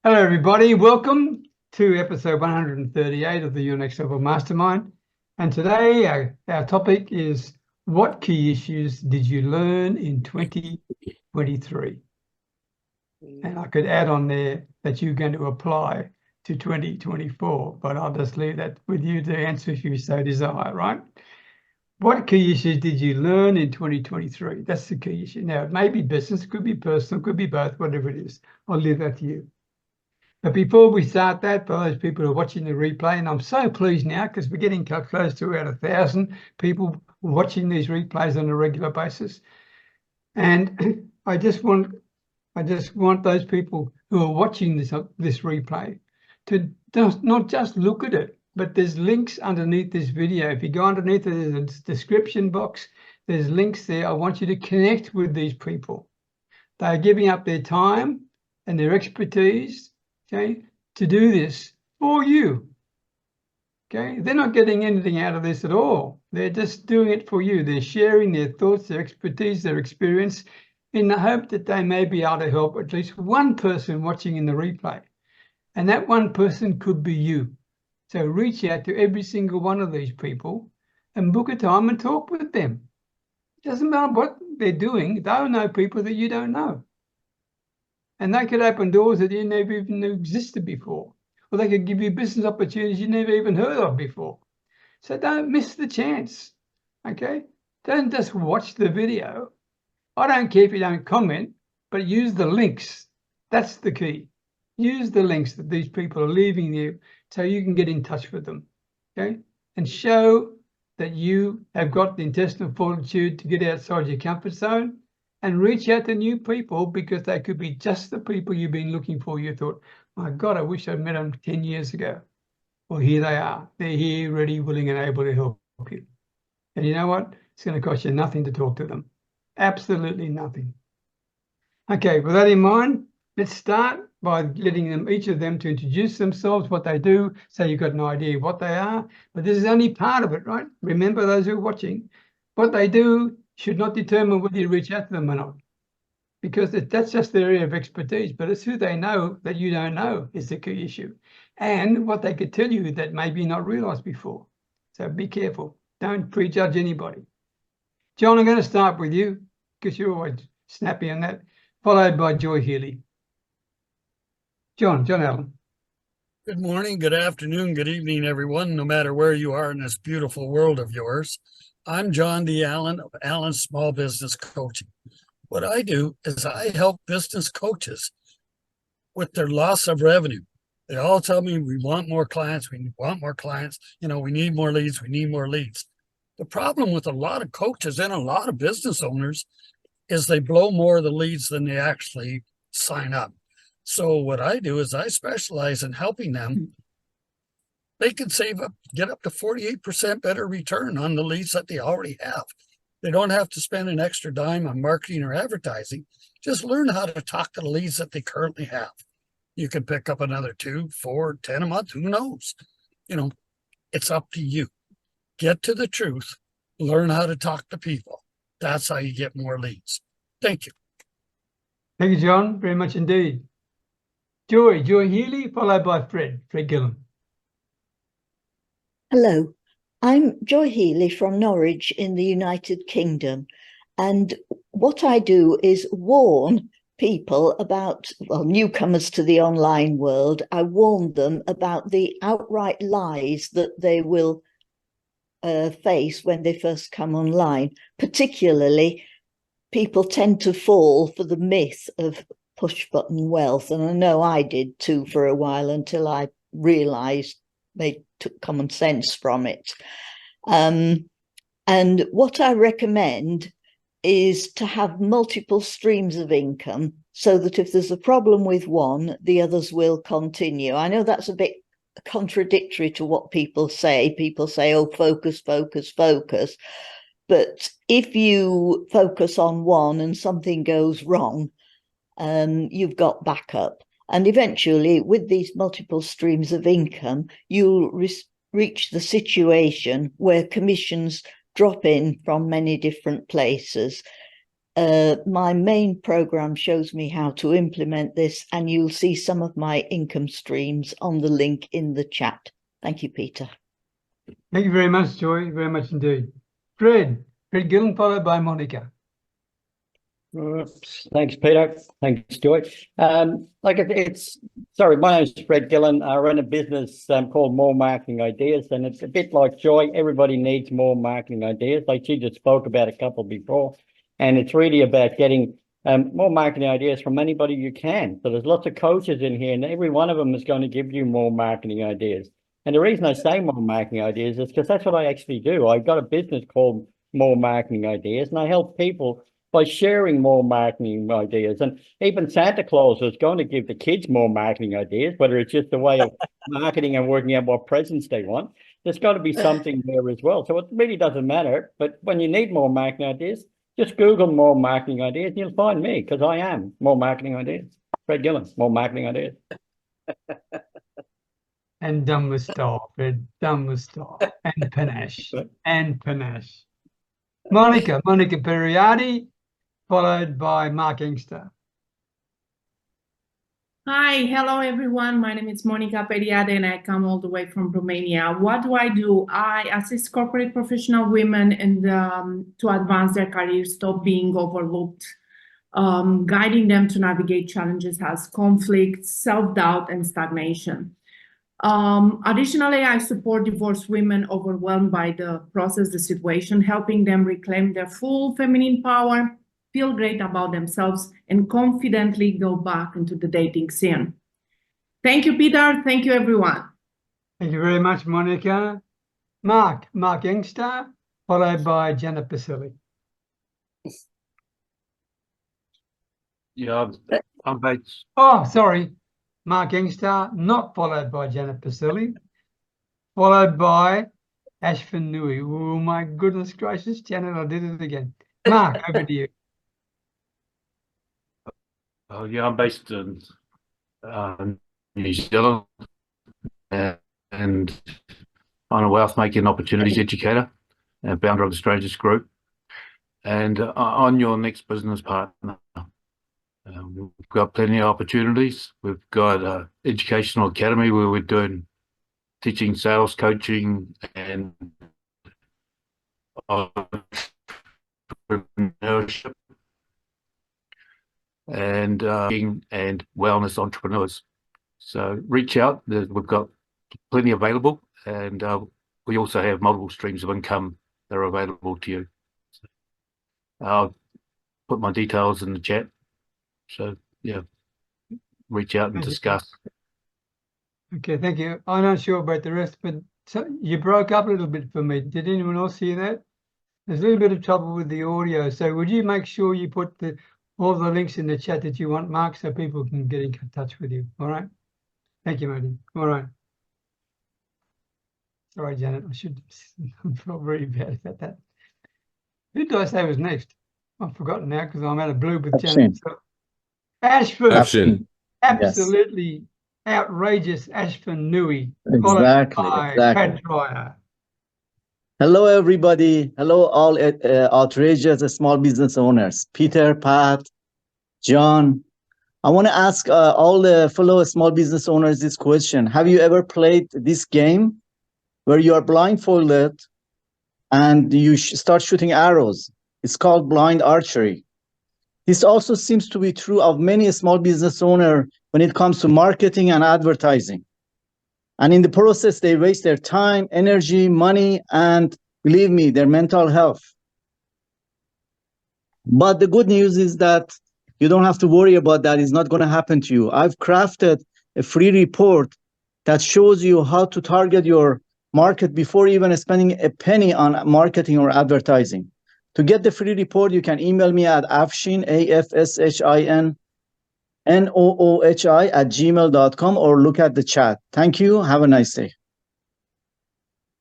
Hello, everybody. Welcome to episode 138 of the Your Next Level Mastermind. And today our topic is, what key issues did you learn in 2023? And I could add on there that you're going to apply to 2024, but I'll just leave that with you to answer if you so desire, right? What key issues did you learn in 2023? That's the key issue. Now, it may be business, could be personal, could be both, whatever it is. I'll leave that to you. But before we start that, for those people who are watching the replay, and I'm so pleased now because we're getting close to about 1,000 people watching these replays on a regular basis. And I just want those people who are watching this replay to not just look at it, but there's links underneath this video. If you go underneath it, there's a description box. There's links there. I want you to connect with these people. They're giving up their time and their expertise, okay, to do this for you. Okay, they're not getting anything out of this at all. They're just doing it for you. They're sharing their thoughts, their expertise, their experience, in the hope that they may be able to help at least one person watching in the replay. And that one person could be you. So reach out to every single one of these people and book a time and talk with them. It doesn't matter what they're doing. They'll know people that you don't know. And they could open doors that you never even knew existed before. Or they could give you business opportunities you never even heard of before. So don't miss the chance, okay? Don't just watch the video. I don't care if you don't comment, but use the links. That's the key. Use the links that these people are leaving you so you can get in touch with them, okay? And show that you have got the intestinal fortitude to get outside your comfort zone and reach out to new people, because they could be just the people you've been looking for. You thought, my God, I wish I'd met them 10 years ago. Well, here they are. They're here, ready, willing, and able to help you. And you know what? It's going to cost you nothing to talk to them. Absolutely nothing. Okay, with that in mind, let's start by letting them, each of them, to introduce themselves, what they do, so you've got an idea what they are. But this is only part of it, right? Remember, those who are watching, what they do should not determine whether you reach out to them or not, because that's just their area of expertise. But it's who they know that you don't know is the key issue, and what they could tell you that maybe not realized before. So be careful. Don't prejudge anybody. John, I'm going to start with you because you're always snappy on that, followed by Joy Healey. John Allen. Good morning, good afternoon, good evening, everyone, no matter where you are in this beautiful world of yours. I'm John D. Allen of Allen's Small Business Coaching. What I do is I help business coaches with their loss of revenue. They all tell me, we want more clients, we want more clients, we need more leads, we need more leads. The problem with a lot of coaches and a lot of business owners is they blow more of the leads than they actually sign up. So what I do is I specialize in helping them. They can get up to 48% better return on the leads that they already have. They don't have to spend an extra dime on marketing or advertising. Just learn how to talk to the leads that they currently have. You can pick up another 2, 4, 10 a month. Who knows? It's up to you. Get to the truth. Learn how to talk to people. That's how you get more leads. Thank you. Thank you, John, very much indeed. Joy Healey, followed by Fred Gillen. Hello, I'm Joy Healey from Norwich in the United Kingdom. And what I do is warn people about, newcomers to the online world. I warn them about the outright lies that they will face when they first come online. Particularly, people tend to fall for the myth of push button wealth. And I know I did too for a while, until I realized they took common sense from it. And what I recommend is to have multiple streams of income, so that if there's a problem with one, the others will continue. I know that's a bit contradictory to what people say. People say, oh, focus, focus, focus. But if you focus on one and something goes wrong, you've got backup. And eventually, with these multiple streams of income, you'll reach the situation where commissions drop in from many different places. My main program shows me how to implement this, and you'll see some of my income streams on the link in the chat. Thank you, Peter. Thank you very much, Joy. Very much indeed. Fred Gillen, followed by Monica. Thanks, Peter. Thanks, George. Sorry, my name's Fred Gillen. I run a business called More Marketing Ideas, and it's a bit like Joy. Everybody needs more marketing ideas. Like she just spoke about a couple before, and it's really about getting more marketing ideas from anybody you can. So there's lots of coaches in here, and every one of them is going to give you more marketing ideas. And the reason I say more marketing ideas is because that's what I actually do. I've got a business called More Marketing Ideas, and I help people by sharing more marketing ideas. And even Santa Claus is going to give the kids more marketing ideas, whether it's just a way of marketing and working out what presents they want. There's got to be something there as well. So it really doesn't matter. But when you need more marketing ideas, just Google More Marketing Ideas and you'll find me, because I am More Marketing Ideas. Fred Gillen, More Marketing Ideas. And done with style, Fred. Done with style. And panache. And panache. Monica Peradi, followed by Mark Inkster. Hi, hello everyone. My name is Monica Peradi and I come all the way from Romania. What do? I assist corporate professional women to advance their careers, stop being overlooked, guiding them to navigate challenges as conflict, self-doubt, and stagnation. Additionally, I support divorced women overwhelmed by the process, the situation, helping them reclaim their full feminine power, feel great about themselves, and confidently go back into the dating scene. Thank you, Peter. Thank you, everyone. Thank you very much, Monica. Mark Inkster, followed by Janet Basili. Yeah, I'm based. Oh, sorry. Mark Inkster, not followed by Janet Basili, followed by Ashvin Nui. Oh, my goodness gracious, Janet, I did it again. Mark, over to you. Oh, yeah, I'm based in New Zealand, and I'm a wealth making opportunities educator and founder of the Strangers Group. And on your next business partner, we've got plenty of opportunities. We've got an educational academy where we're doing teaching sales, coaching, and entrepreneurship, and wellness entrepreneurs. So reach out. We've got plenty available, and we also have multiple streams of income that are available to you. So I'll put my details in the chat. So yeah, reach out and discuss. Okay, thank you. I'm not sure about the rest, but so you broke up a little bit for me. Did anyone else hear that? There's a little bit of trouble with the audio. So would you make sure you put all the links in the chat that you want, Mark, so people can get in touch with you? All right. Thank you, Marty. All right. Sorry, Janet. I felt very bad about that. Who did I say was next? I've forgotten now because I'm out of blue with Janet. So, Ashford. Absolutely outrageous Ashford Nui. Exactly. Pat Dryer. Hello, everybody. Hello, all outrageous small business owners. Peter, Pat, John. I want to ask all the fellow small business owners this question. Have you ever played this game where you are blindfolded and you start shooting arrows? It's called blind archery. This also seems to be true of many small business owners when it comes to marketing and advertising. And in the process, they waste their time, energy, money, and believe me, their mental health. But the good news is that you don't have to worry about that. It's not going to happen to you. I've crafted a free report that shows you how to target your market before even spending a penny on marketing or advertising. To get the free report, you can email me at afshin, AFSHIN, NOOHI @gmail.com, or look at the chat. Thank you. Have a nice day.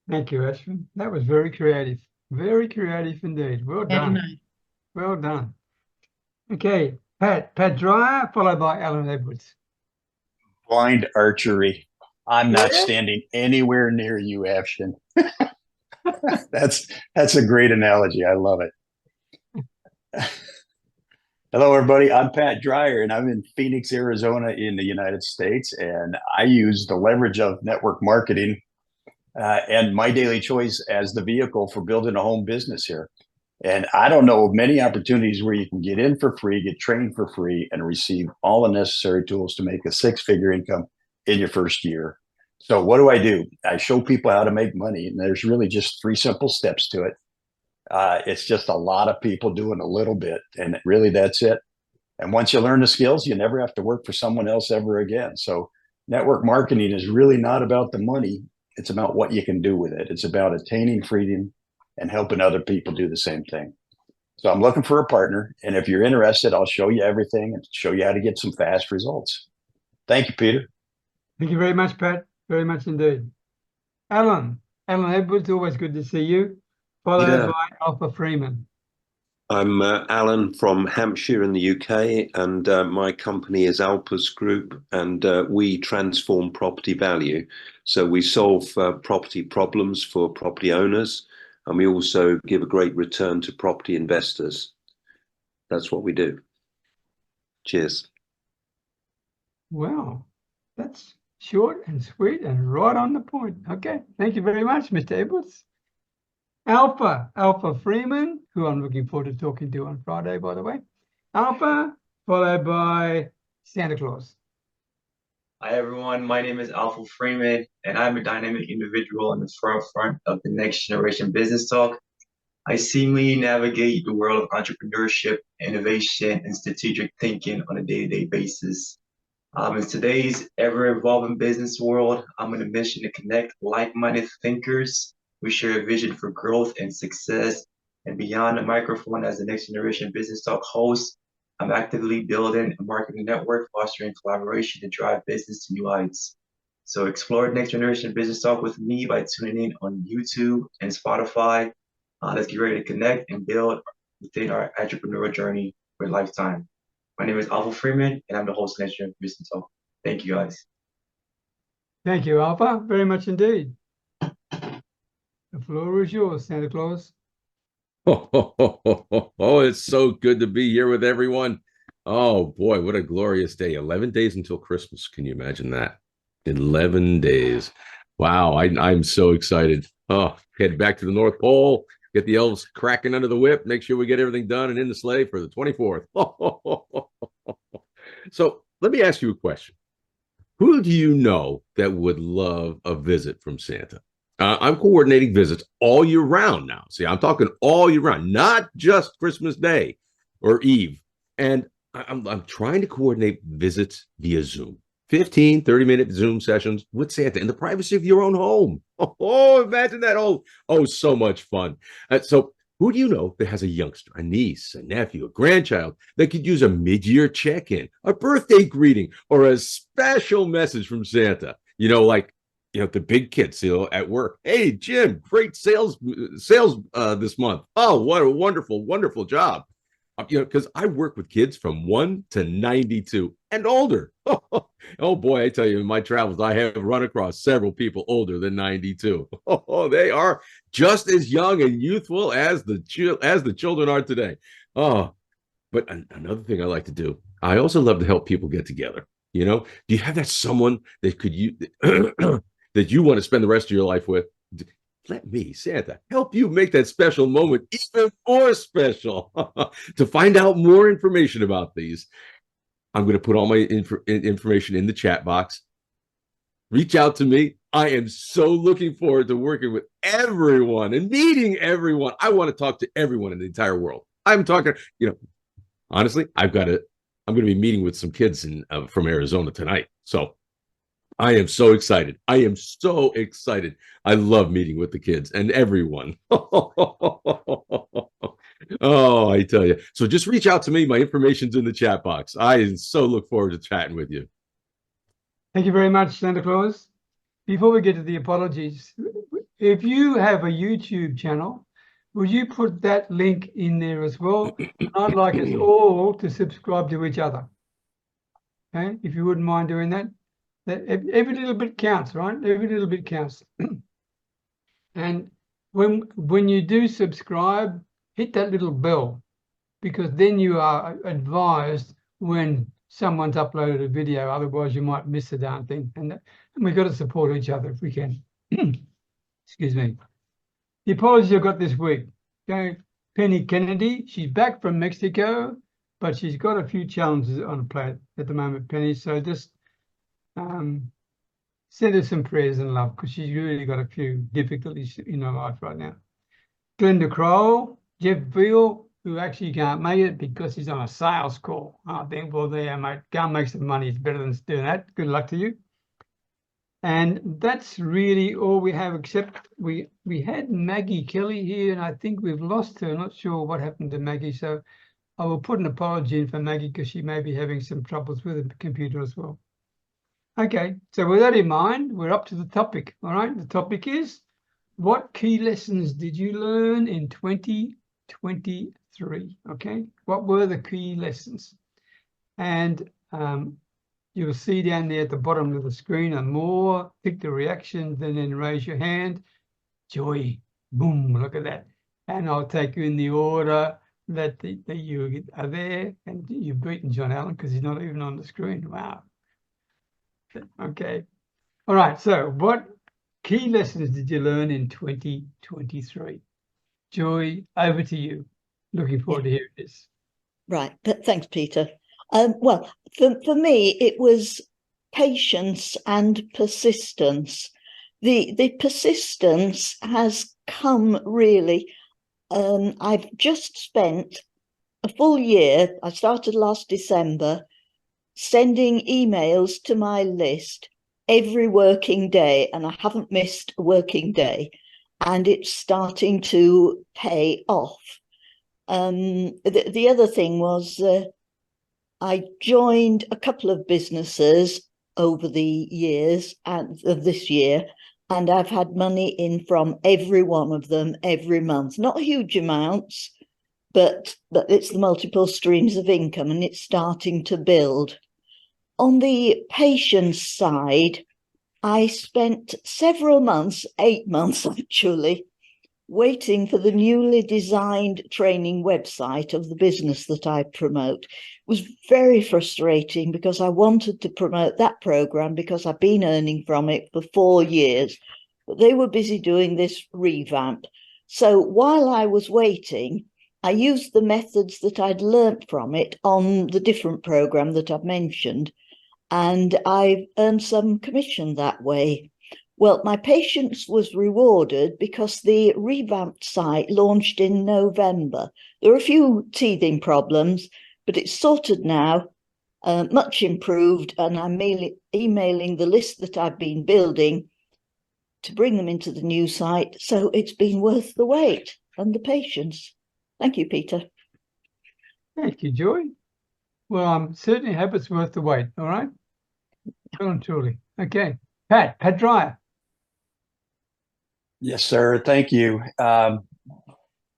Thank you, Ashwin. That was very creative. Very creative indeed. Well done. Nice. Well done. Okay, Pat Dryer, followed by Alan Edwards. Blind archery. I'm not standing anywhere near you, Afshin. That's a great analogy. I love it. Hello, everybody. I'm Pat Dreyer, and I'm in Phoenix, Arizona, in the United States. And I use the leverage of network marketing and my daily choice as the vehicle for building a home business here. And I don't know of many opportunities where you can get in for free, get trained for free, and receive all the necessary tools to make a six-figure income in your first year. So what do? I show people how to make money, and there's really just 3 simple steps to it. It's just a lot of people doing a little bit, and really that's it. And once you learn the skills, you never have to work for someone else ever again. So network marketing is really not about the money. It's about what you can do with it. It's about attaining freedom and helping other people do the same thing. So I'm looking for a partner. And if you're interested, I'll show you everything and show you how to get some fast results. Thank you, Peter. Thank you very much, Pat. Very much indeed. Alan Edwards, always good to see you. Followed by Alpha Freeman. I'm Alan from Hampshire in the UK, and my company is Alpa's Group, and we transform property value. So we solve property problems for property owners, and we also give a great return to property investors. That's what we do. Cheers. Wow, that's short and sweet and right on the point. Okay, thank you very much, Mr. Edwards. Alpha Freeman, who I'm looking forward to talking to on Friday, by the way. Alpha, followed by Santa Claus. Hi, everyone. My name is Alpha Freeman, and I'm a dynamic individual on the forefront of the next generation business talk. I seamlessly navigate the world of entrepreneurship, innovation, and strategic thinking on a day-to-day basis. In today's ever-evolving business world, I'm on a mission to connect like-minded thinkers. We share a vision for growth and success. And beyond the microphone as the next generation business talk host, I'm actively building a marketing network, fostering collaboration to drive business to new heights. So explore next generation business talk with me by tuning in on YouTube and Spotify. Let's get ready to connect and build within our entrepreneurial journey for a lifetime. My name is Alpha Freeman, and I'm the host of Next Generation Business Talk. Thank you, guys. Thank you, Alpha, very much indeed. The floor is yours, Santa Claus. Oh, it's so good to be here with everyone. Oh boy, what a glorious day. 11 days until Christmas. Can you imagine that? 11 days. Wow, I'm so excited. Oh, head back to the North Pole, get the elves cracking under the whip, make sure we get everything done and in the sleigh for the 24th. So let me ask you a question. Who do you know that would love a visit from Santa? I'm coordinating visits all year round now. See, I'm talking all year round, not just Christmas Day or Eve. And I'm trying to coordinate visits via Zoom. 15, 30-minute Zoom sessions with Santa in the privacy of your own home. Oh, imagine that. Oh, so much fun. So who do you know that has a youngster, a niece, a nephew, a grandchild that could use a mid-year check-in, a birthday greeting, or a special message from Santa? The big kids, at work. Hey, Jim, great sales this month. Oh, what a wonderful, wonderful job. Because I work with kids from 1 to 92 and older. Oh boy, I tell you, in my travels, I have run across several people older than 92. Oh, they are just as young and youthful as the children are today. Oh, but another thing I like to do, I also love to help people get together. Do you have that someone that that you want to spend the rest of your life with? Let me, Santa, help you make that special moment even more special. To find out more information about these, I'm going to put all my information in the chat box. Reach out to me. I am so looking forward to working with everyone and meeting everyone. I want to talk to everyone in the entire world. I'm talking, honestly, I'm going to be meeting with some kids from Arizona tonight. So I am so excited. I am so excited. I love meeting with the kids and everyone. Oh, I tell you. So just reach out to me. My information's in the chat box. I so look forward to chatting with you. Thank you very much, Santa Claus. Before we get to the apologies, if you have a YouTube channel, will you put that link in there as well? I'd like us all to subscribe to each other. Okay, if you wouldn't mind doing that. Every little bit counts, right? Every little bit counts. And when you do subscribe, hit that little bell because then you are advised when someone's uploaded a video. Otherwise, you might miss the darn thing. And we've got to support each other if we can. Excuse me. The apology I've got this week. Okay, Penny Kennedy, she's back from Mexico, but she's got a few challenges on the plate at the moment, Penny. So just send her some prayers and love, because she's really got a few difficulties in her life right now. Glenda Kroll, Jeff Veal, who actually can't make it because he's on a sales call. I think, well, there, mate, go and make some money. It's better than doing that. Good luck to you. And that's really all we have, except we had Maggie Kelly here, and I think we've lost her. I'm not sure what happened to Maggie. So I will put an apology in for Maggie, because she may be having some troubles with the computer as well. Okay, so with that in mind, we're up to the topic. All right, the topic is, what key lessons did you learn in 2023? Okay, what were the key lessons? And you'll see down there at the bottom of the screen, and more, pick the reactions, and then raise your hand. Joy, boom, look at that. And I'll take you in the order that you are there. And you've beaten John Allen, because he's not even on the screen. Wow. Okay. All right. So what key lessons did you learn in 2023? Joy, over to you. Looking forward to hearing this. Right. Thanks, Peter. Well, for me, it was patience and persistence. The persistence has come really. I've just spent a full year. I started last December, sending emails to my list every working day, and I haven't missed a working day, and it's starting to pay off. The other thing was I joined a couple of businesses over the years of this year, and I've had money in from every one of them every month. Not huge amounts, but it's the multiple streams of income, and it's starting to build. On the patience side, I spent several months, 8 months actually, waiting for the newly designed training website of the business that I promote. It was very frustrating, because I wanted to promote that program because I've been earning from it for 4 years, but they were busy doing this revamp. So while I was waiting, I used the methods that I'd learnt from it on the different program that I've mentioned, and I've earned some commission that way. Well, my patience was rewarded because the revamped site launched in November. There were a few teething problems, but it's sorted now, much improved, and I'm emailing the list that I've been building to bring them into the new site. So it's been worth the wait and the patience. Thank you, Peter. Thank you, Joy. Well, I'm certainly happy it's worth the wait. All right. Well and truly. Okay. Pat Dreyer. Yes, sir. Thank you.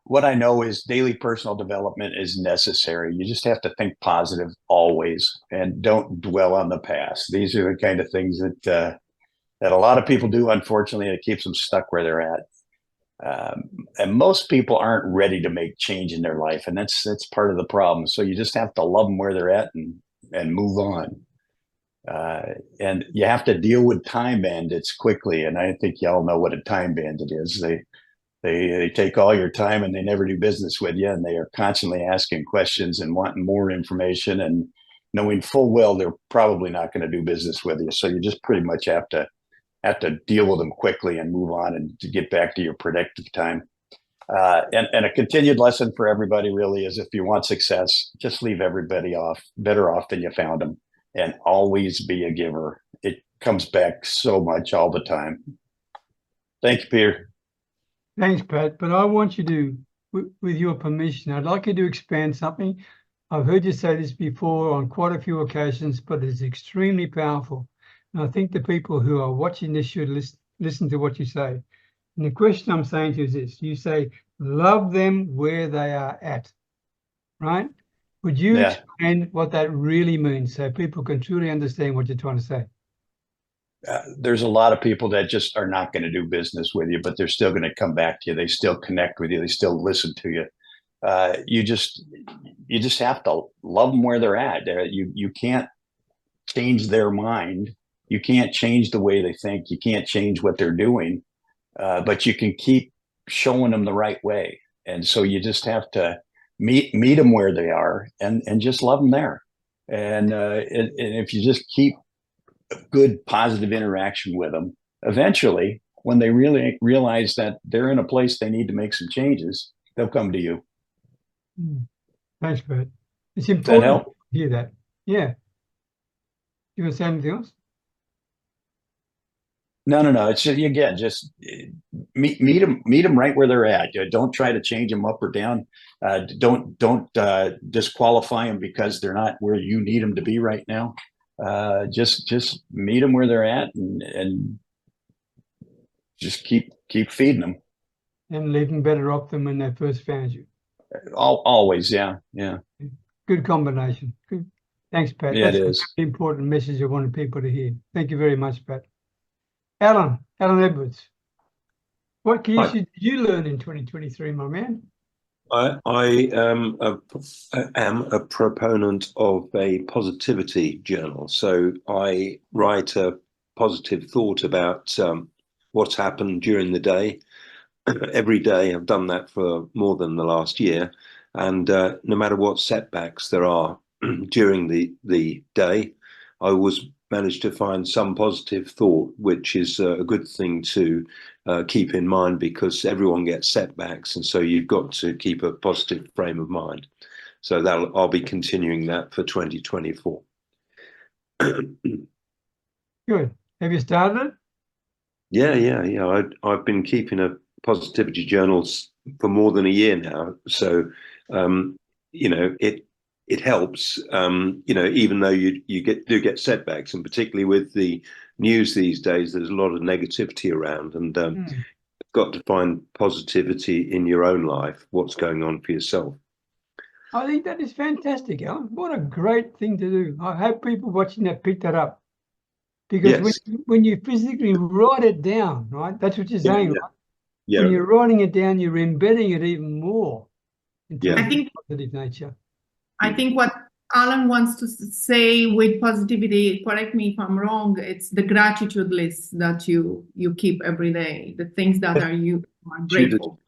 What I know is daily personal development is necessary. You just have to think positive always, and don't dwell on the past. These are the kind of things that a lot of people do, unfortunately, and it keeps them stuck where they're at. And most people aren't ready to make change in their life, and that's part of the problem. So you just have to love them where they're at and move on. And you have to deal with time bandits quickly. And I think y'all know what a time bandit is. They take all your time, and they never do business with you. And they are constantly asking questions and wanting more information, and knowing full well they're probably not going to do business with you. So you just pretty much have to deal with them quickly and move on, and to get back to your productive time. And a continued lesson for everybody really is, if you want success, just leave everybody better off than you found them. And always be a giver. It comes back so much all the time. Thank you, Peter. Thanks, Pat. But I want you to, with your permission, I'd like you to expand something. I've heard you say this before on quite a few occasions, but it's extremely powerful. And I think the people who are watching this should listen to what you say. And the question I'm saying to you is this. You say, love them where they are at, right? Would you explain what that really means so people can truly understand what you're trying to say? There's a lot of people that just are not going to do business with you, but they're still going to come back to you. They still connect with you. They still listen to you. You just have to love them where they're at. You can't change their mind. You can't change the way they think. You can't change what they're doing, but you can keep showing them the right way. And so you just have to meet them where they are, and just love them there. And if you just keep good, positive interaction with them, eventually, when they really realize that they're in a place they need to make some changes, they'll come to you. Thanks, Bert. It's Does that important help? to hear that. Yeah. You want to say anything else? No. It's just, again, just meet them right where they're at. Don't try to change them up or down. Don't disqualify them because they're not where you need them to be right now. Just meet them where they're at, and just keep feeding them. And leave them better off than when they first found you. Always, yeah. Good combination. Good. Thanks, Pat. Yeah, That's it is. an important message I wanted people to hear. Thank you very much, Pat. Alan Edwards, what key issues did you learn in 2023, my man? I am a proponent of a positivity journal. So I write a positive thought about what's happened during the day. Every day. I've done that for more than the last year. And no matter what setbacks there are during the day, I always manage to find some positive thought, which is a good thing to keep in mind, because everyone gets setbacks, and so you've got to keep a positive frame of mind. So I'll be continuing that for 2024. Good. Have you started it? Yeah. I've been keeping a positivity journals for more than a year now. So it helps, even though you do get setbacks, and particularly with the news these days, there's a lot of negativity around, and you've got to find positivity in your own life, what's going on for yourself. I think that is fantastic, Alan. What a great thing to do. I hope people watching that pick that up, because when you physically write it down, right, that's what you're saying, right? Yeah. When you're writing it down, you're embedding it even more into positive nature. I think what Alan wants to say with positivity, correct me if I'm wrong, it's the gratitude list that you keep every day, the things that you are grateful.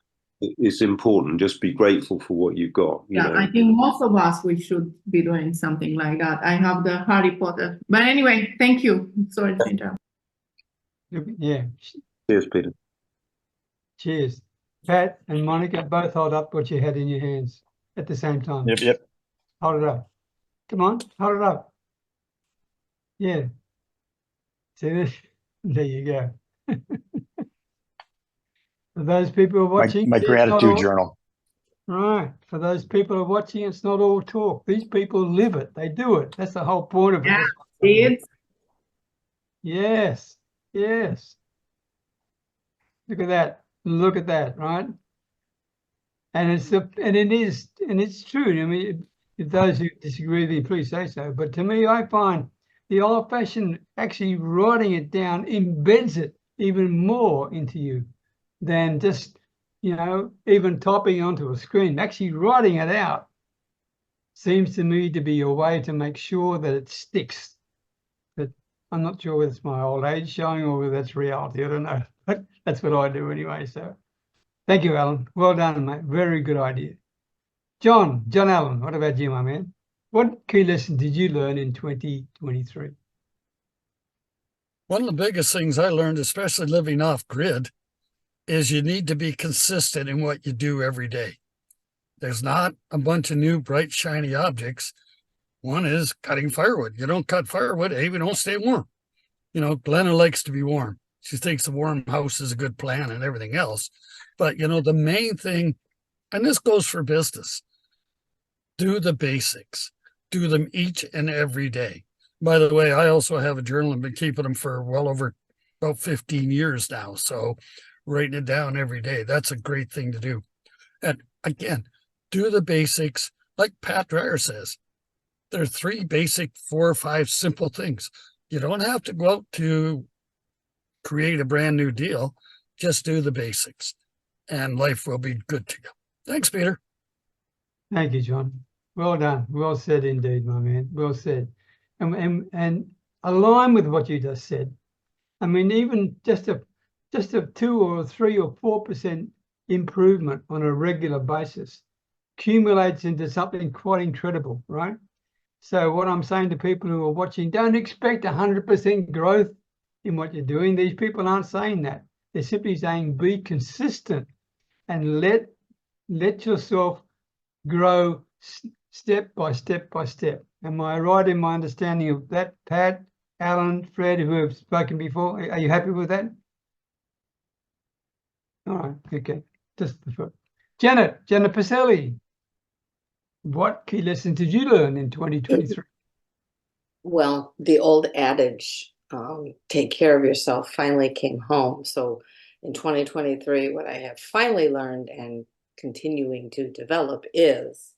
It's important. Just be grateful for what you've got. You know? I think most of us, we should be doing something like that. I have the Harry Potter. But anyway, thank you. Sorry to interrupt. Yeah. Cheers, Peter. Cheers. Pat and Monica, both hold up what you had in your hands at the same time. Yep. Hold it up. Come on, hold it up. Yeah. See this? There you go. For those people who are watching, my gratitude journal. Right. For those people who are watching, it's not all talk. These people live it. They do it. That's the whole point of it. Yes. Look at that. Look at that, right? And it's true. I mean, if those who disagree with me, please say so. But to me, I find the old-fashioned actually writing it down embeds it even more into you than just, even typing onto a screen. Actually writing it out seems to me to be a way to make sure that it sticks. But I'm not sure whether it's my old age showing or whether that's reality. I don't know. But that's what I do anyway. So thank you, Alan. Well done, mate. Very good idea. John Allen, what about you, my man? What key lesson did you learn in 2023? One of the biggest things I learned, especially living off grid, is you need to be consistent in what you do every day. There's not a bunch of new bright, shiny objects. One is cutting firewood. You don't cut firewood, we don't stay warm. Glenda likes to be warm. She thinks a warm house is a good plan and everything else. But, the main thing, and this goes for business, do the basics. Do them each and every day. By the way, I also have a journal and been keeping them for well over about 15 years now. So writing it down every day, that's a great thing to do. And again, do the basics. Like Pat Dreyer says, there are 3 basic, 4 or 5 simple things. You don't have to go out to create a brand new deal. Just do the basics and life will be good to you. Thanks, Peter. Thank you, John. Well done. Well said indeed, my man. Well said. And align with what you just said. I mean, even just a 2 or 3 or 4% improvement on a regular basis accumulates into something quite incredible, right? So what I'm saying to people who are watching, don't expect 100% growth in what you're doing. These people aren't saying that. They're simply saying be consistent and let yourself grow step by step by step. Am I right in my understanding of that, Pat, Alan, Fred, who have spoken before? Are you happy with that? All right, okay. Just the first. Janet Pacelli, what key lessons did you learn in 2023? Well, the old adage, take care of yourself, finally came home. So in 2023, what I have finally learned and continuing to develop is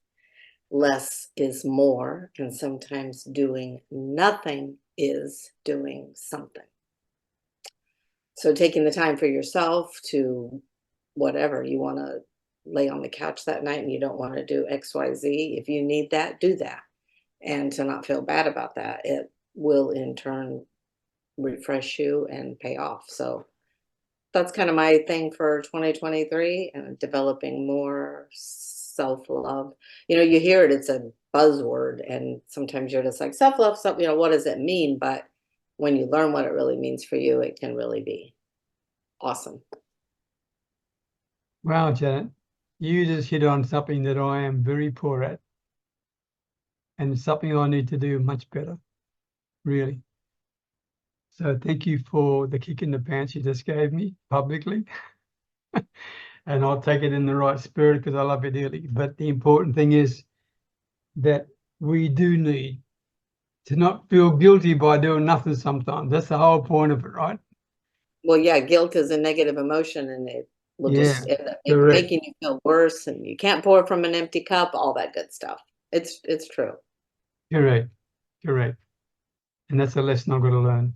less is more, and sometimes doing nothing is doing something. So taking the time for yourself to whatever you want to lay on the couch that night and you don't want to do XYZ, if you need that, do that. And to not feel bad about that, it will in turn refresh you and pay off. So that's kind of my thing for 2023, and developing more self-love. You know, you hear it, it's a buzzword, and sometimes you're just like, self-love, you know, what does it mean? But when you learn what it really means for you, it can really be awesome. Wow, Janet, you just hit on something that I am very poor at, and something I need to do much better, really. So thank you for the kick in the pants you just gave me publicly. And I'll take it in the right spirit because I love you dearly. But the important thing is that we do need to not feel guilty by doing nothing sometimes. That's the whole point of it, right? Well, yeah, guilt is a negative emotion, and it will just end up making you feel worse, and you can't pour from an empty cup, all that good stuff. It's true. Correct. And that's a lesson I've got to learn.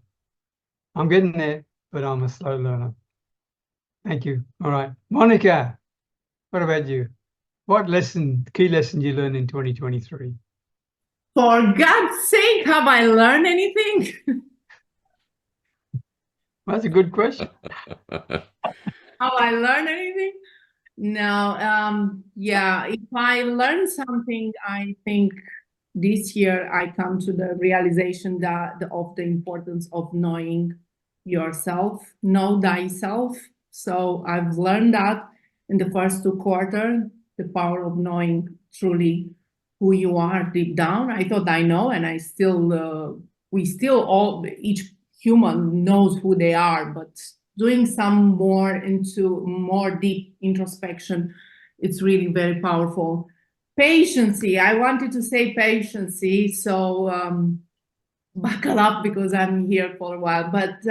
I'm getting there, but I'm a slow learner. Thank you. All right. Monica, what about you? What key lesson you learned in 2023? For God's sake, have I learned anything? That's a good question. Have I learned anything? No. Yeah, if I learned something, I think this year I come to the realization of the importance of knowing yourself, know thyself. So I've learned that in the first 2 quarters, the power of knowing truly who you are deep down. I thought I know, and each human knows who they are, but doing some more deep introspection, it's really very powerful. Patience. I wanted to say patience, so buckle up because I'm here for a while. But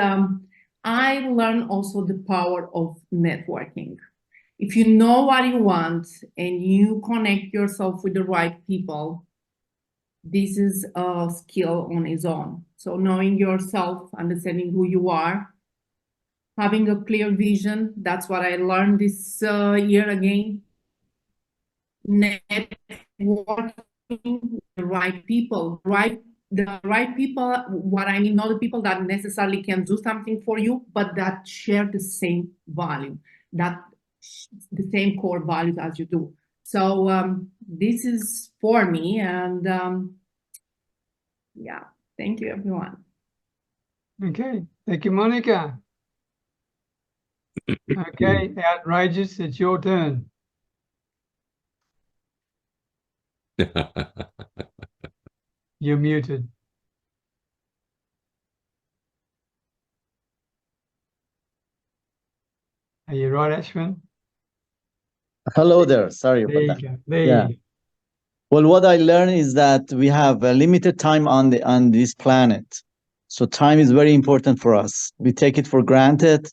I learned also the power of networking. If you know what you want and you connect yourself with the right people, this is a skill on its own. So knowing yourself, understanding who you are, having a clear vision, that's what I learned this year again. Networking, the right people, the right people, what I mean, not the people that necessarily can do something for you, but that share the same value, that the same core values as you do. So this is for me, and yeah, thank you, everyone. Okay, thank you, Monica. Okay, Outrageous, it's your turn. You're muted. Are you right, Ashwin? Hello there. Sorry There about you that. go. There you go. Well, what I learned is that we have a limited time on this planet. So time is very important for us. We take it for granted.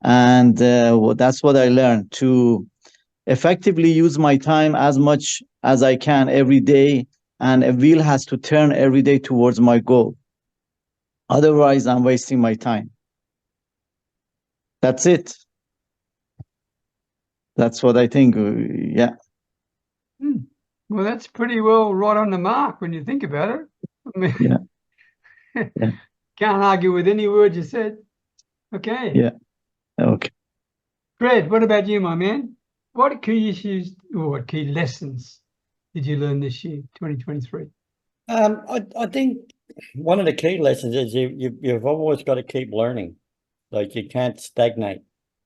And that's what I learned, to effectively use my time as much as I can every day. And a wheel has to turn every day towards my goal. Otherwise, I'm wasting my time. That's it. That's what I think. Yeah. Well, that's pretty well right on the mark when you think about it. I mean, Yeah. Yeah. can't argue with any word you said. Okay. Yeah. Okay. Fred, what about you, my man? What key issues or what key lessons did you learn this year, 2023? I think one of the key lessons is you've always got to keep learning. Like you can't stagnate,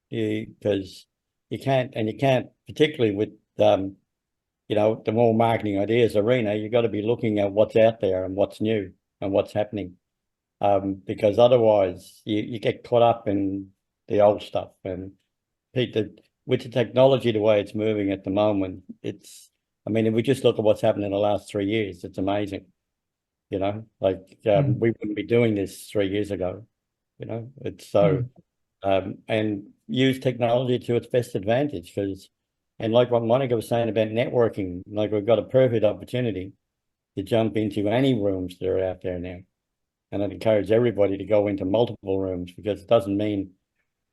because you can't, particularly with you know, the more marketing ideas arena, you've got to be looking at what's out there and what's new and what's happening. Because otherwise you get caught up in the old stuff. And with the technology the way it's moving at the moment, I mean, if we just look at what's happened in the last 3 years, it's amazing. You know, like we wouldn't be doing this 3 years ago. You know, it's so and use technology to its best advantage, and like what Monica was saying about networking, like we've got a perfect opportunity to jump into any rooms that are out there now. And I'd encourage everybody to go into multiple rooms, because it doesn't mean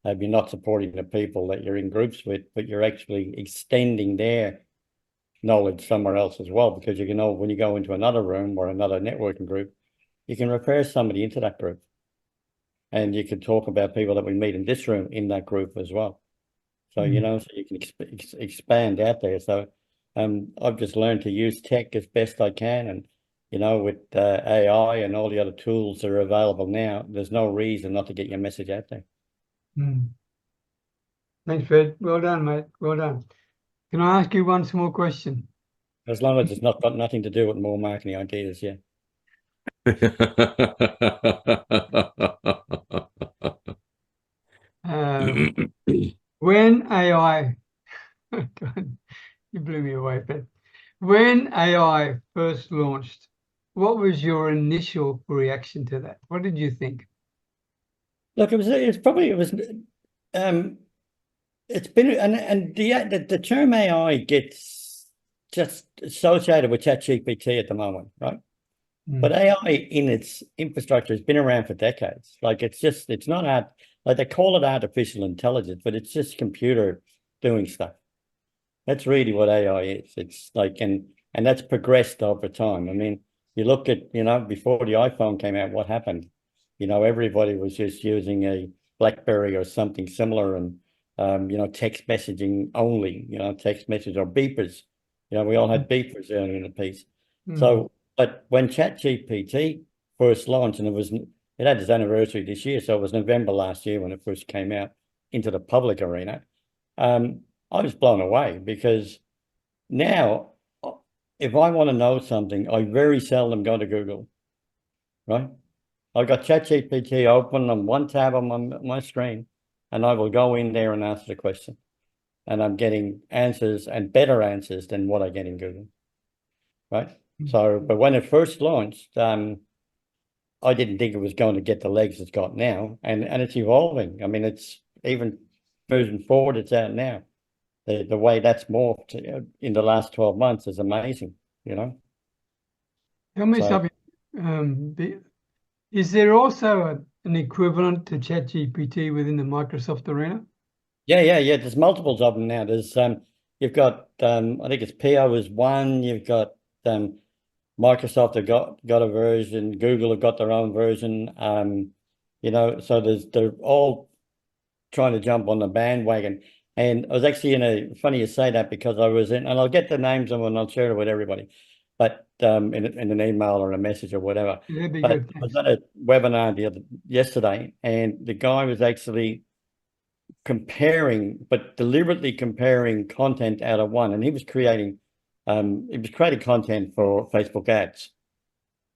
you're not supporting the people that you're in groups with, but you're actually extending their knowledge somewhere else as well. Because you know, when you go into another room or another networking group, you can refer somebody into that group. And you can talk about people that we meet in this room in that group as well. So, you know, so you can expand out there. So I've just learned to use tech as best I can. And, you know, with AI and all the other tools that are available now, there's no reason not to get your message out there. Thanks, Fred. Well done, mate. Well done. Can I ask you one small question? As long as it's not got nothing to do with more marketing ideas, yeah. When AI, you blew me away, Ben. When AI first launched, what was your initial reaction to that? What did you think? Look, it's been, and the term AI gets just associated with ChatGPT at the moment, right? But AI in its infrastructure has been around for decades. Like it's not like they call it artificial intelligence, but it's just computer doing stuff. That's really what AI is. It's like, and that's progressed over time. I mean, you look at, you know, before the iPhone came out, what happened? You know, everybody was just using a BlackBerry or something similar, and you know, text messaging only, you know, text message or beepers. You know, we all had beepers earlier in the piece. So, but when ChatGPT first launched, and it had its anniversary this year, so it was November last year when it first came out into the public arena. I was blown away, because now if I want to know something, I very seldom go to Google, right? I've got ChatGPT open on one tab on my screen, and I will go in there and answer the question. And I'm getting answers, and better answers than what I get in Google, right? So, but when it first launched, I didn't think it was going to get the legs it's got now, and it's evolving. I mean, it's even moving forward, it's out now. The way that's morphed in the last 12 months is amazing, you know. Tell me something. Is there also an equivalent to ChatGPT within the Microsoft arena? Yeah. There's multiples of them now. There's you've got I think it's PO is one. You've got Microsoft have got a version. Google have got their own version. You know, so they're all trying to jump on the bandwagon. And I was actually funny you say that, because I was in, and I'll get the names of them and I'll share it with everybody, but in an email or a message or whatever. Yeah, but I was at a webinar yesterday, and the guy was actually deliberately comparing content out of one, and he was creating content for Facebook ads,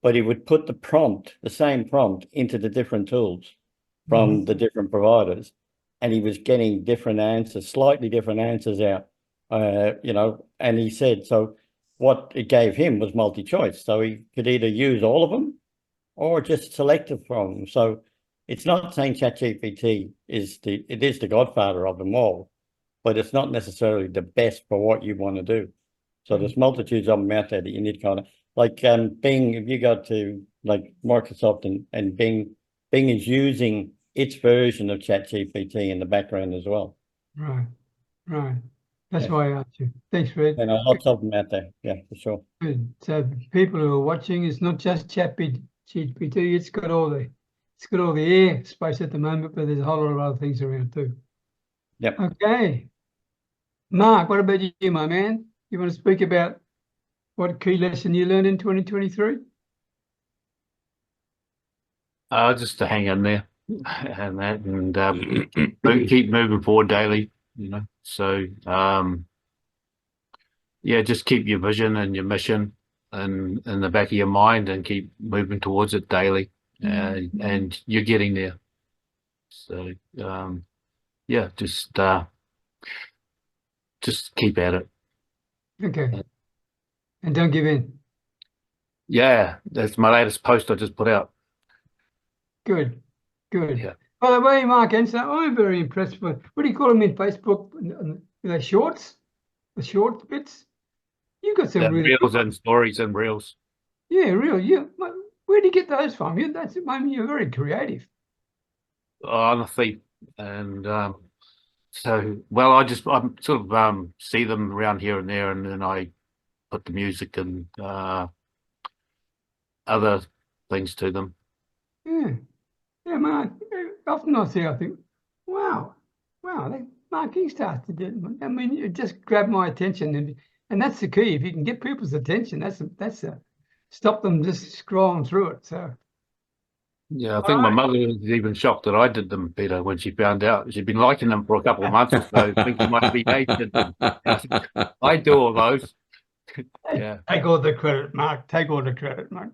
but he would put the same prompt into the different tools from the different providers, and he was getting different answers, slightly different answers out, you know, and he said, so what it gave him was multi-choice. So he could either use all of them or just select it from them. So it's not saying ChatGPT is the godfather of them all, but it's not necessarily the best for what you want to do. So there's multitudes of them out there that you need to kind of, like Bing, if you go to like Microsoft and Bing is using its version of ChatGPT in the background as well. Right. That's Yes. why I asked you. Thanks, Fred. And lots of them out there. Yeah, for sure. Good. So people who are watching, it's not just ChatGPT. It's got all the air space at the moment, but there's a whole lot of other things around too. Yep. Okay. Mark, what about you, my man? You want to speak about what key lesson you learned in 2023? Just to hang in there and keep moving forward daily, So, yeah, just keep your vision and your mission in the back of your mind and keep moving towards it daily, and you're getting there. So, yeah, just keep at it. Okay. And don't give in. Yeah, that's my latest post I just put out. Good. Good. Yeah. By the way, Mark Ensign, I'm very impressed with, what do you call them in Facebook? The shorts? The short bits? You got some really reels and stories and reels. Yeah, real. Yeah. Where do you get those from? You're very creative. Honestly, and so, well, I sort of see them around here and there, and then I put the music and other things to them. Yeah. Yeah, man. Often I think, wow, Mark Kingstar's did it. I mean, it just grabbed my attention, and that's the key. If you can get people's attention, that's stop them just scrolling through it. So. Yeah, I think my mother was even shocked that I did them, Peter, when she found out. She'd been liking them for a couple of months or so, thinking might be me did them. I do all those. Yeah. Take all the credit, Mark. Take all the credit, Mark.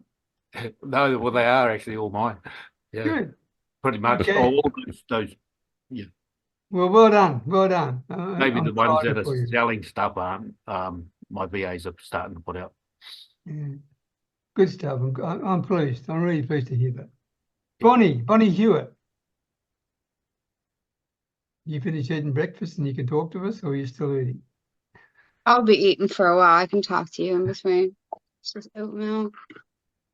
No, well, they are actually all mine. Yeah. Good. Pretty much. Okay. All those. Yeah. Well done. Well done. Maybe the ones that for are you. selling stuff aren't. My VAs are starting to put out. Yeah. Good stuff. I'm pleased. I'm really pleased to hear that. Bonnie Hewitt. You finished eating breakfast and you can talk to us, or are you still eating? I'll be eating for a while. I can talk to you in between. It's just oatmeal.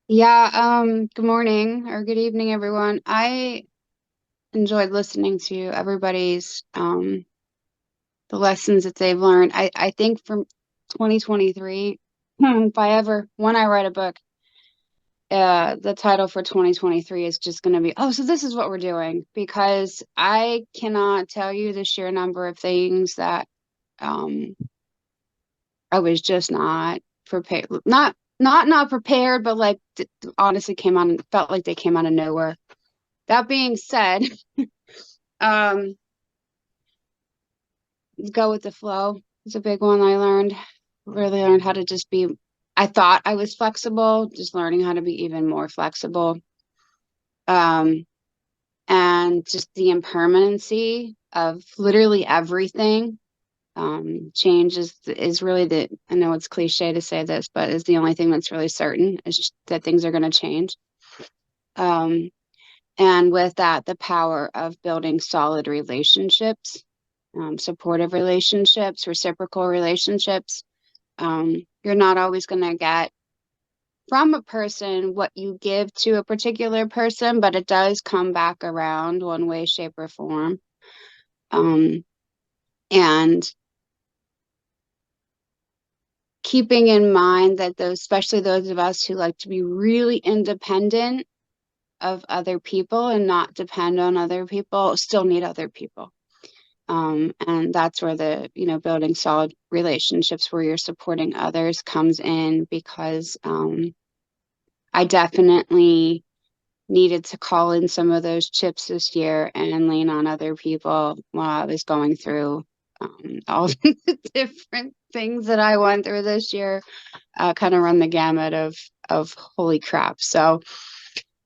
Yeah, good morning or good evening, everyone. I enjoyed listening to everybody's the lessons that they've learned. I think from 2023, when I write a book, the title for 2023 is just going to be, so this is what we're doing, because I cannot tell you the sheer number of things that I was just not prepared, not prepared, but like honestly felt like they came out of nowhere. That being said, go with the flow is a big one. I really learned how to just be. I thought I was flexible, just learning how to be even more flexible. And just the impermanency of literally everything. Change is really I know it's cliche to say this, but is the only thing that's really certain, is just that things are going to change. And with that, the power of building solid relationships, supportive relationships, reciprocal relationships. You're not always going to get from a person what you give to a particular person, but it does come back around one way, shape, or form. And keeping in mind that especially those of us who like to be really independent of other people and not depend on other people, still need other people. And that's where the, building solid relationships where you're supporting others comes in, because I definitely needed to call in some of those chips this year and lean on other people while I was going through all the different things that I went through this year, kind of run the gamut of holy crap. So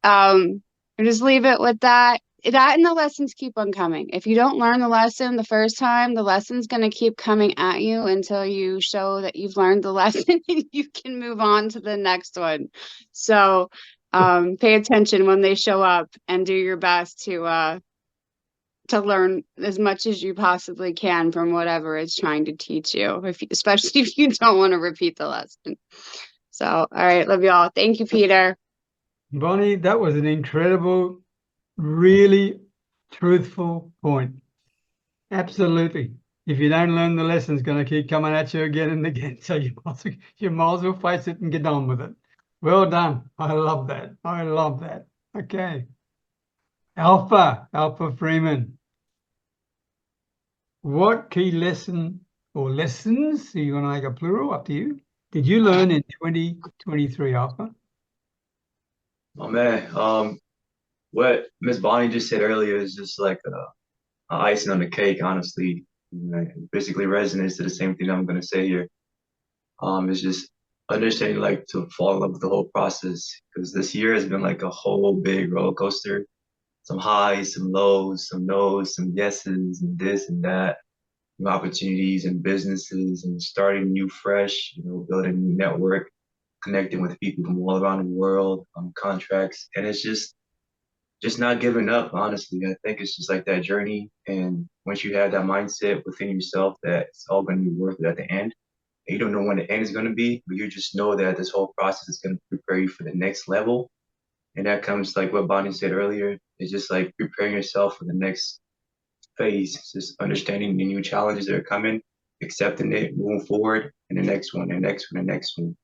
I'll just leave it with that. That and the lessons keep on coming. If you don't learn the lesson the first time, the lesson's going to keep coming at you until you show that you've learned the lesson and you can move on to the next one. So pay attention when they show up and do your best to learn as much as you possibly can from whatever it's trying to teach you, especially if you don't want to repeat the lesson. So, all right, love you all. Thank you, Peter. Bonnie, that was an incredible, really truthful point. Absolutely. if you don't learn the lesson, it's going to keep coming at you again and again. So you might as well face it and get on with it. Well done. I love that. I love that. Okay. Alpha Freeman. What key lesson or lessons, so you want to make a plural, up to you, did you learn in 2023, Alpha? Oh man, what Miss Bonnie just said earlier is just like a icing on the cake, honestly. It basically resonates to the same thing I'm gonna say here. It's just understanding like to fall in love with the whole process because this year has been like a whole big roller coaster. Some highs, some lows, some no's, some yeses, and this and that. New opportunities and businesses and starting new fresh, building a new network, connecting with people from all around the world on contracts. And it's just not giving up, honestly. I think it's just like that journey. And once you have that mindset within yourself that it's all going to be worth it at the end, and you don't know when the end is going to be, but you just know that this whole process is going to prepare you for the next level. And that comes like what Bonnie said earlier. It's just like preparing yourself for the next phase, just understanding the new challenges that are coming, accepting it, moving forward, and the next one, the next one, the next one.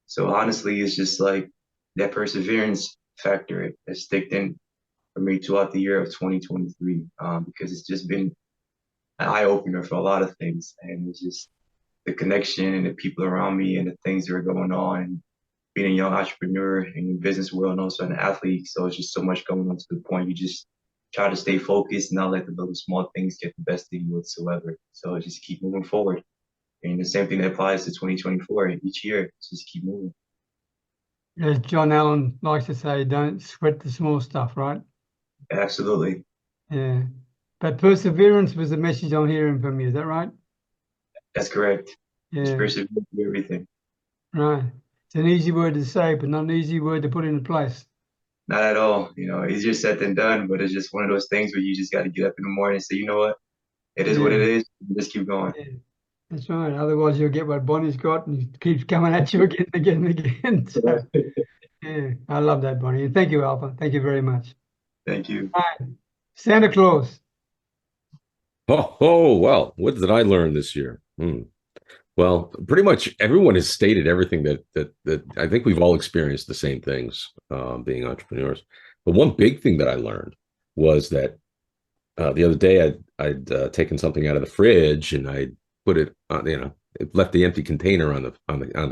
So honestly, it's just like that perseverance factor that sticked in for me throughout the year of 2023, because it's just been an eye opener for a lot of things, and it's just the connection and the people around me and the things that are going on. And being a young entrepreneur in the business world and also an athlete, so it's just so much going on to the point you just try to stay focused and not let the little small things get the best of you whatsoever. So just keep moving forward. And the same thing that applies to 2024 each year, just keep moving. As John Allen likes to say, don't sweat the small stuff, right? Absolutely. Yeah. But perseverance was the message I'm hearing from you. Is that right? That's correct. Yeah. Just persevere through everything. Right. It's an easy word to say, but not an easy word to put into place. Not at all. Easier said than done, but it's just one of those things where you just got to get up in the morning and say, you know what? It is what it is. Just keep going. Yeah. That's right. Otherwise, you'll get what Bonnie's got, and it keeps coming at you again and again and again. So, yeah, I love that, Bonnie. And thank you, Alpha. Thank you very much. Thank you. All right. Santa Claus. Oh, well, what did I learn this year? Well, pretty much everyone has stated everything that I think we've all experienced the same things being entrepreneurs. But one big thing that I learned was that the other day I'd taken something out of the fridge and I put it on, it left the empty container on the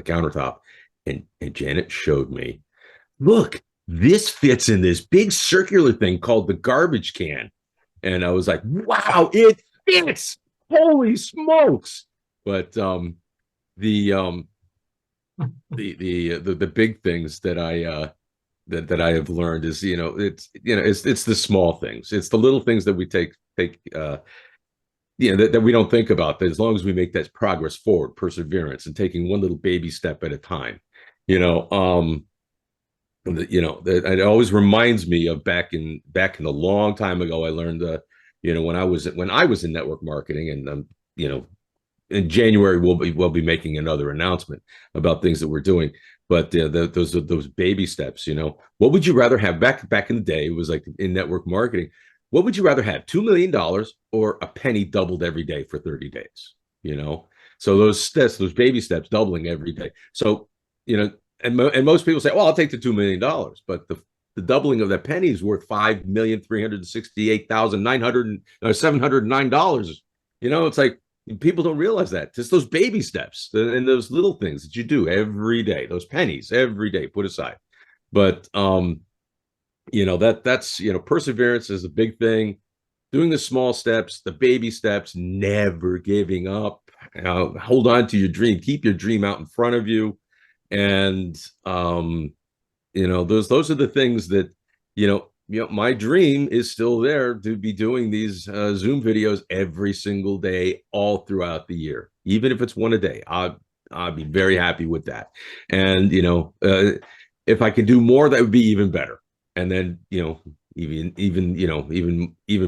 countertop, and Janet showed me, look, this fits in this big circular thing called the garbage can. And I was like, wow, it fits. Holy smokes. But the big things that I have learned is, it's the small things. It's the little things that we take that we don't think about, that as long as we make that progress forward, perseverance, and taking one little baby step at a time, it always reminds me of back in a long time ago. I learned, when I was in network marketing, and in January we'll be making another announcement about things that we're doing. But those baby steps, what would you rather have? Back in the day, it was like in network marketing. What would you rather have, $2 million or a penny doubled every day for 30 days? So those steps, those baby steps, doubling every day. So and most people say, well, I'll take the $2 million, but the doubling of that penny is worth $5,368,709. It's like, people don't realize that. Just those baby steps and those little things that you do every day, those pennies every day put aside. But that's perseverance is a big thing. Doing the small steps, the baby steps, never giving up. Hold on to your dream. Keep your dream out in front of you. And those are the things that my dream is still there, to be doing these Zoom videos every single day, all throughout the year. Even if it's one a day, I'll be very happy with that. And if I could do more, that would be even better. And then even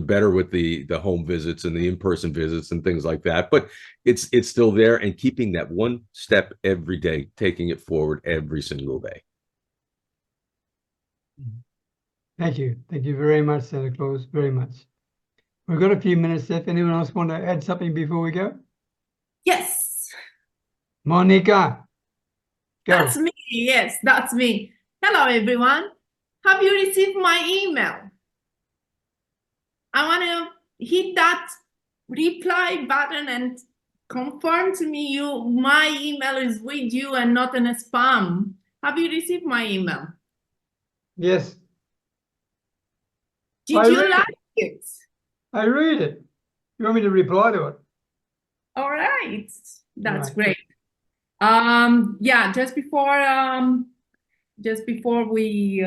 better with the home visits and the in-person visits and things like that. But it's still there, and keeping that one step every day, taking it forward every single day. Thank you very much, Santa Claus, very much. We've got a few minutes left. Anyone else want to add something before we go? Yes, Monica, go. that's me. Yes, that's me. Hello, everyone. Have you received my email? I want to hit that reply button and confirm to me my email is with you and not in a spam. Have you received my email? Yes. Did you like it? I read it. You want me to reply to it? All right, that's Right. great. Yeah, just before we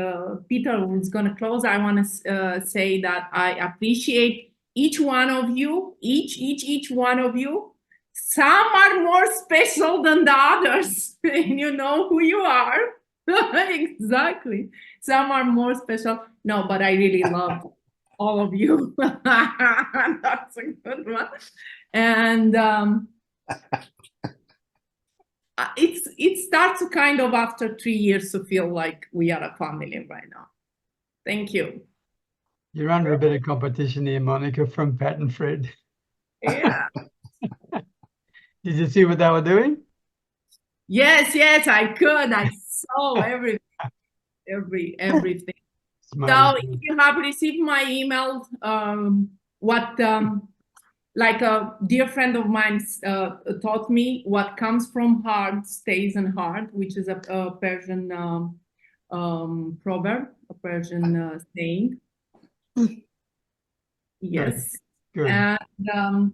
Peter was gonna close, I want to say that I appreciate each one of you, each one of you. Some are more special than the others, and you know who you are. Exactly. Some are more special. No, but I really love all of you. That's a good one. And it starts to kind of after 3 years to feel like we are a family right now. Thank you. You're under a bit of competition here, Monica, from Pat and Fred. Yeah. Did you see what they were doing? Yes, I could. I saw everything. Everything. So if you have received my email, like a dear friend of mine taught me, what comes from heart stays in heart, which is a Persian proverb, a Persian saying. Yes. Good. And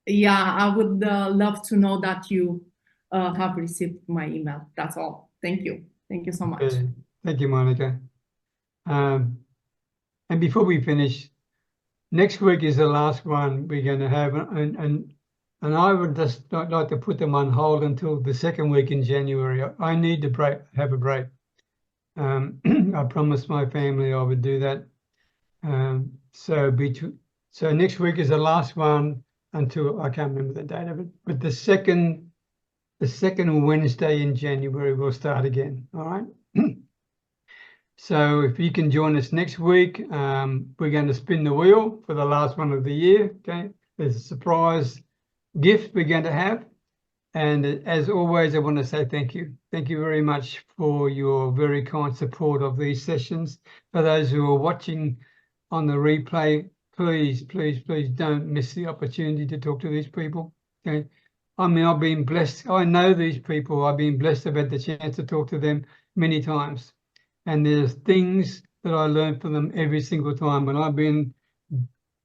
yeah, I would love to know that you have received my email. That's all. Thank you. Thank you so much. Okay. Thank you, Monica. And before we finish, next week is the last one we're going to have, and I would just not like to put them on hold until the second week in January. I need to have a break. I promised my family I would do that. So next week is the last one until I can't remember the date of it, but the second Wednesday in January we'll start again. All right. So if you can join us next week, we're going to spin the wheel for the last one of the year. Okay, there's a surprise gift we're going to have, and as always, I want to say thank you. Thank you very much for your very kind support of these sessions. For those who are watching on the replay, please don't miss the opportunity to talk to these people. Okay, I mean, I've been blessed. I know these people. I've been blessed. I've had the chance to talk to them many times. And there's things that I learn from them every single time. And I've been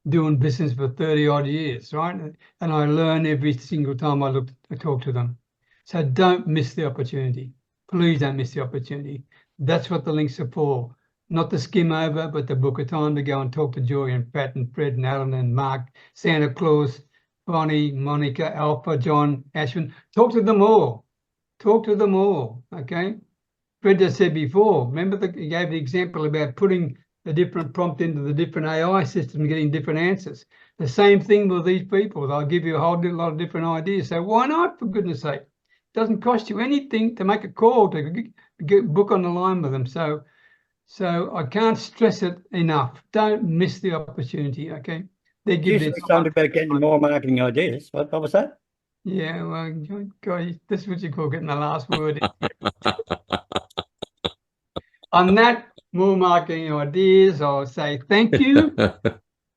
doing business for 30 odd years, right? And I learn every single time I talk to them. So don't miss the opportunity. Please don't miss the opportunity. That's what the links are for. Not to skim over, but to book a time to go and talk to Joy and Pat and Fred and Alan and Mark, Santa Claus, Bonnie, Monica, Alpha, John, Ashwin. Talk to them all. Talk to them all, okay? Fred just said before, remember he gave the example about putting a different prompt into the different AI system and getting different answers. The same thing with these people. They'll give you a whole lot of different ideas. So why not, for goodness sake? It doesn't cost you anything to make a call, to book on the line with them. So I can't stress it enough. Don't miss the opportunity, okay? They give you something about getting more marketing ideas. What was that? Yeah, well, God, this is what you call getting the last word. On that, more marketing ideas, I'll say thank you.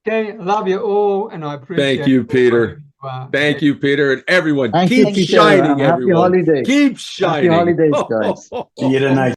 Okay, love you all, and I appreciate. Thank you, Peter. Thank you, Peter, and everyone. Keep shining, everyone. Happy holidays. Keep shining. Happy holidays, guys. See you tonight.